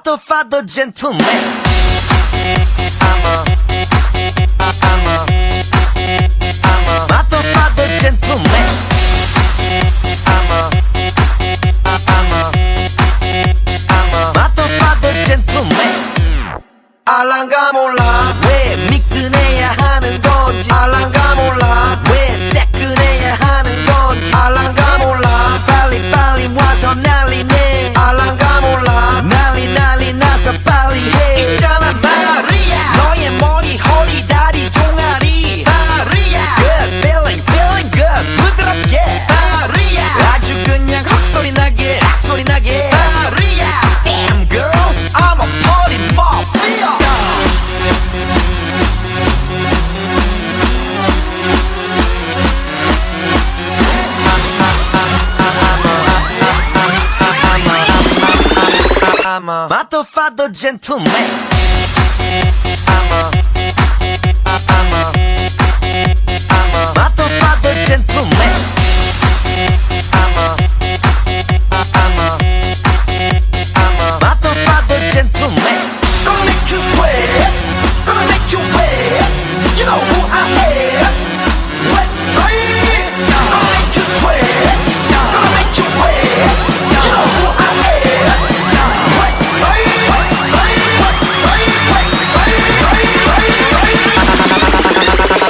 Mother, father, gentleman. Mother, father, gentleman. Mother, father, gentleman. 알랑가 몰라 왜 미끈해야 하는 건지, 알랑가 몰라 왜 새끈해야 하는 건지, 알랑가 몰라 빨리 와서 난리네, 알랑가 몰라 난리 나서 빨리 해. 있잖아 마리아, 너의 머리 허리 다리 종아리 마리아. Good feeling good 부드럽게 마리아. 아주 그냥 헉소리 나게 마리아. Damn girl I'm a party mafia. I'm a mother, father, gentleman. I'm a mother, father, gentleman. I'm a mother, father, gentleman. Gonna make you sweat, gonna make you wet. You know who I am. Let's say it. Gonna make you sweat, gonna make you wet. You know who I am.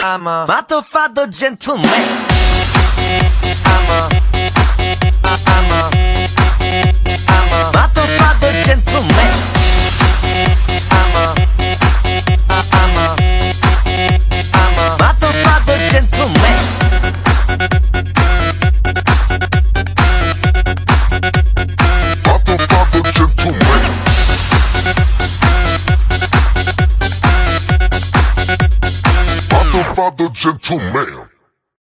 I'm a mother, father, gentleman. I'm a mother, father, gentleman. I'm a mother, father, gentleman. Mother, father, gentleman. Mother, father, gentleman.